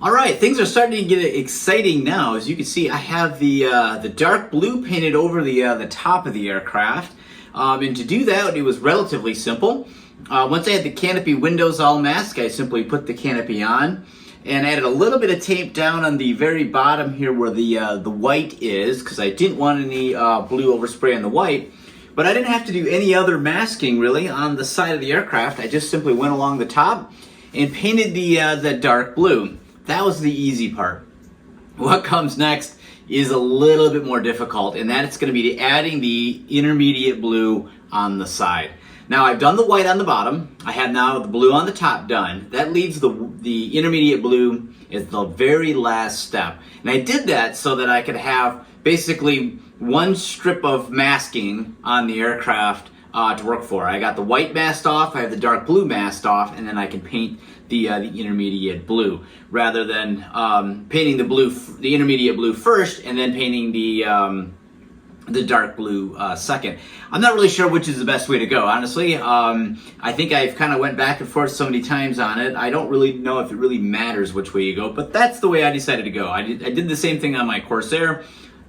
All right, things are starting to get exciting now. As you can see, I have the dark blue painted over the top of the aircraft. And to do that, it was relatively simple. Once I had the canopy windows all masked, I simply put the canopy on and added a little bit of tape down on the very bottom here where the white is, because I didn't want any blue overspray on the white. But I didn't have to do any other masking really on the side of the aircraft. I just simply went along the top and painted the dark blue. That was the easy part. What comes next is a little bit more difficult, and that it's going to be adding the intermediate blue on the side. Now I've done the white on the bottom. I have now the blue on the top done. That leaves the intermediate blue as the very last step. And I did that so that I could have basically one strip of masking on the aircraft to work for. I got the white masked off, I have the dark blue masked off, and then I can paint the intermediate blue, rather than painting the intermediate blue first and then painting the dark blue second. I'm not really sure which is the best way to go, honestly. I think I've kind of went back and forth so many times on it. I don't really know if it really matters which way you go, but that's the way I decided to go. I did the same thing on my Corsair.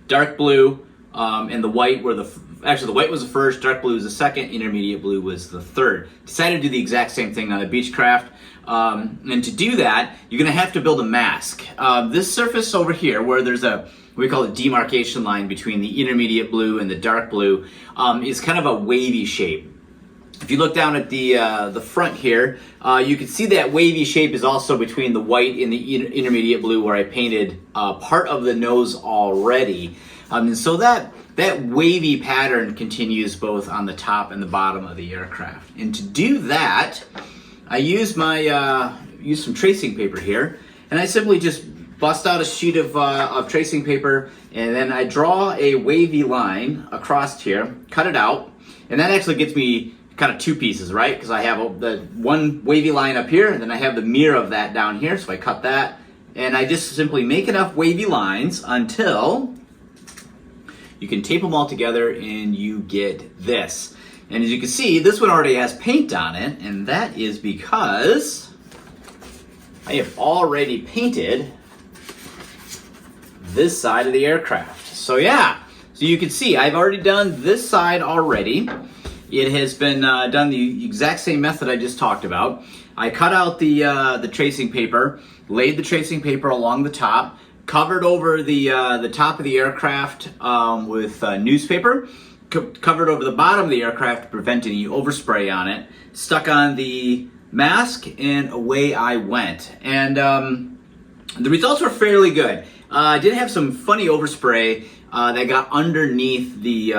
Dark blue and the white were actually the white was the first, dark blue was the second, intermediate blue was the third. Decided to do the exact same thing on the Beechcraft. And to do that, you're going to have to build a mask. This surface over here, where there's we call it demarcation line between the intermediate blue and the dark blue, is kind of a wavy shape. If you look down at the front here, you can see that wavy shape is also between the white and the intermediate blue, where I painted part of the nose already. And so that wavy pattern continues both on the top and the bottom of the aircraft. And to do that, I use some tracing paper here, and I simply just bust out a sheet of tracing paper, and then I draw a wavy line across here, cut it out, and that actually gets me kind of two pieces, right? Because I have the one wavy line up here, and then I have the mirror of that down here, so I cut that, and I just simply make enough wavy lines until you can tape them all together and you get this. And as you can see, this one already has paint on it, and that is because I have already painted this side of the aircraft. So yeah, so you can see I've already done this side already. It has been done the exact same method I just talked about. I cut out the tracing paper, laid the tracing paper along the top, covered over the top of the aircraft with newspaper, covered over the bottom of the aircraft to prevent any overspray on it, stuck on the mask, and away I went. And the results were fairly good. I did have some funny overspray that got underneath the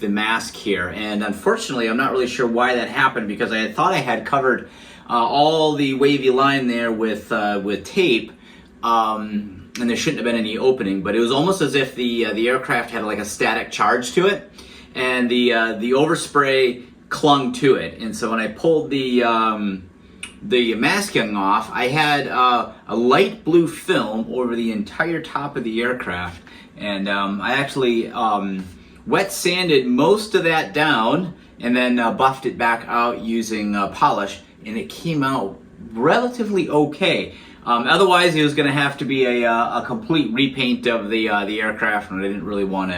mask here, and unfortunately I'm not really sure why that happened, because I thought I had covered all the wavy line there with tape, and there shouldn't have been any opening, but it was almost as if the aircraft had like a static charge to it, and the overspray clung to it. And so when I pulled the masking off, I had a light blue film over the entire top of the aircraft, and I actually wet sanded most of that down and then buffed it back out using polish, and it came out relatively okay. Otherwise, it was going to have to be a complete repaint of the aircraft, and I didn't really want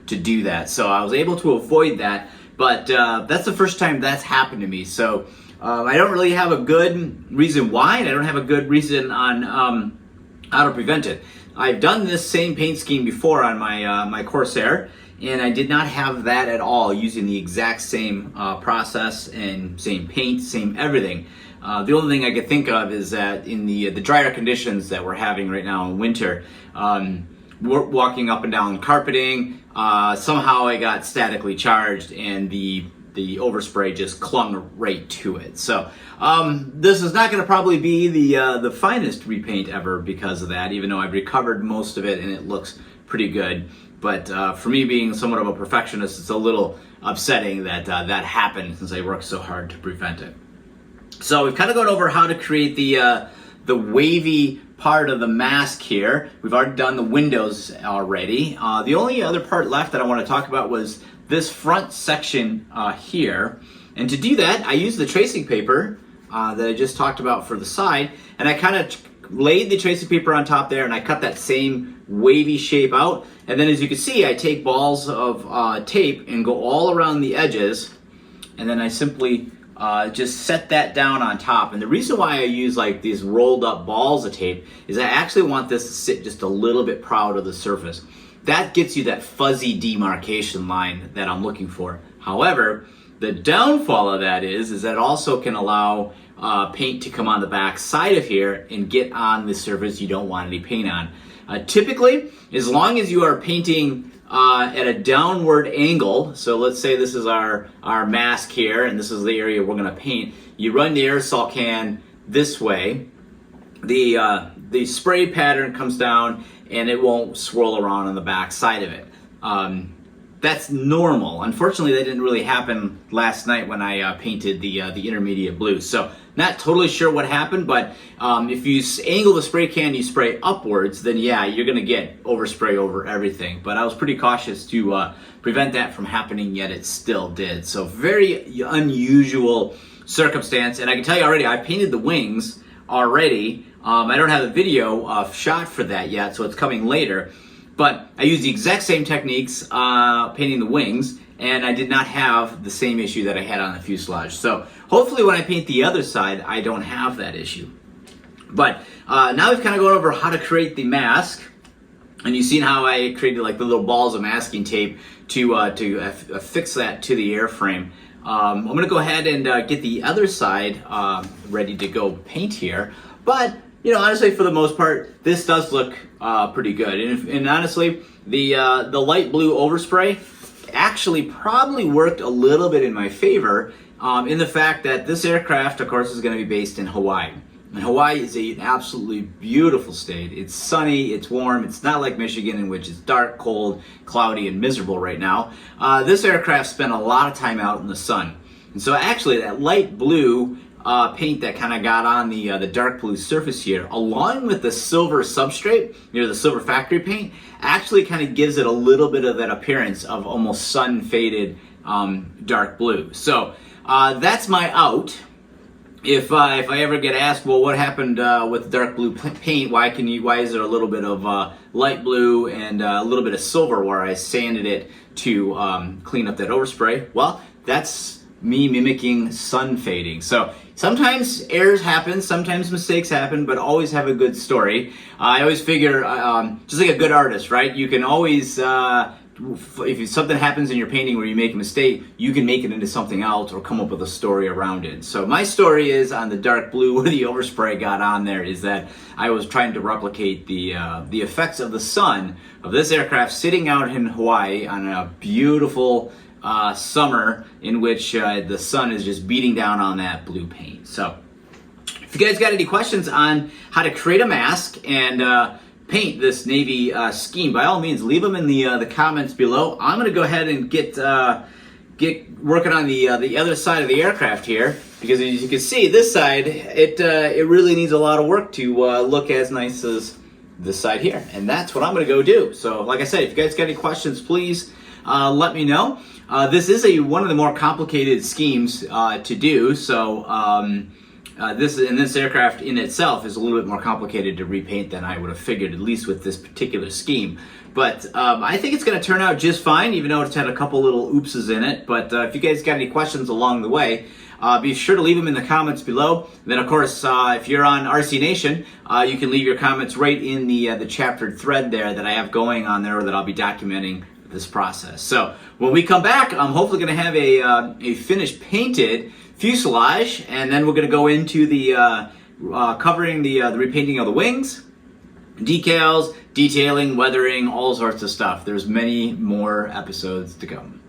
to do that. So I was able to avoid that, but that's the first time that's happened to me. So I don't really have a good reason why, and I don't have a good reason on how to prevent it. I've done this same paint scheme before on my Corsair, and I did not have that at all, using the exact same process and same paint, same everything. The only thing I could think of is that in the drier conditions that we're having right now in winter, walking up and down carpeting, somehow I got statically charged, and the overspray just clung right to it. So this is not going to probably be the finest repaint ever because of that, even though I've recovered most of it and it looks pretty good. But for me, being somewhat of a perfectionist, it's a little upsetting that that happened, since I worked so hard to prevent it. So we've kind of gone over how to create the wavy part of the mask here. We've already done the windows already. The only other part left that I want to talk about was this front section here. And to do that, I used the tracing paper that I just talked about for the side, and I kind of laid the tracing paper on top there, and I cut that same wavy shape out. And then as you can see, I take balls of tape and go all around the edges, and then I simply just set that down on top. And the reason why I use like these rolled up balls of tape is I actually want this to sit just a little bit proud of the surface. That gets you that fuzzy demarcation line that I'm looking for. However, the downfall of that is that it also can allow paint to come on the back side of here and get on the surface you don't want any paint on. Typically, as long as you are painting at a downward angle, so let's say this is our mask here and this is the area we're going to paint, you run the aerosol can this way, the spray pattern comes down and it won't swirl around on the back side of it. That's normal. Unfortunately, that didn't really happen last night when I painted the intermediate blue. So not totally sure what happened, but if you angle the spray can, you spray upwards, then yeah, you're gonna get overspray over everything. But I was pretty cautious to prevent that from happening, yet it still did. So very unusual circumstance. And I can tell you already, I painted the wings already. I don't have a video shot for that yet, so it's coming later. But I used the exact same techniques painting the wings, and I did not have the same issue that I had on the fuselage. So hopefully when I paint the other side, I don't have that issue. But now we've kind of gone over how to create the mask, and you've seen how I created like the little balls of masking tape to affix that to the airframe. I'm going to go ahead and get the other side ready to go paint here. But you know, honestly, for the most part, this does look pretty good. And honestly, the light blue overspray actually probably worked a little bit in my favor in the fact that this aircraft, of course, is going to be based in Hawaii. And Hawaii is an absolutely beautiful state. It's sunny, it's warm, it's not like Michigan in which it's dark, cold, cloudy, and miserable right now. This aircraft spent a lot of time out in the sun. And so actually that light blue paint that kind of got on the dark blue surface here, along with the silver substrate, you know, the silver factory paint, actually kind of gives it a little bit of that appearance of almost sun-faded dark blue. So that's my out. If I ever get asked, well, what happened with dark blue paint? Why is there a little bit of light blue and a little bit of silver where I sanded it to clean up that overspray? Well, that's me mimicking sun fading. So sometimes errors happen, sometimes mistakes happen, but always have a good story. I always figure, just like a good artist, right? You can always, if something happens in your painting where you make a mistake, you can make it into something else or come up with a story around it. So my story is on the dark blue where the overspray got on there is that I was trying to replicate the effects of the sun of this aircraft sitting out in Hawaii on a beautiful summer in which the sun is just beating down on that blue paint. So if you guys got any questions on how to create a mask and paint this Navy scheme, by all means leave them in the comments below. I'm going to go ahead and get working on the other side of the aircraft here, because as you can see, this side it really needs a lot of work to look as nice as this side here, and that's what I'm going to go do. So like I said, if you guys got any questions, please let me know. This is one of the more complicated schemes to do, so this aircraft in itself is a little bit more complicated to repaint than I would have figured, at least with this particular scheme. But I think it's going to turn out just fine, even though it's had a couple little oopses in it. But if you guys got any questions along the way, be sure to leave them in the comments below. And then, of course, if you're on RC Nation, you can leave your comments right in the chaptered thread there that I have going on there, that I'll be documenting this process. So when we come back, I'm hopefully going to have a finished painted fuselage, and then we're going to go into the covering the repainting of the wings, decals, detailing, weathering, all sorts of stuff. There's many more episodes to come.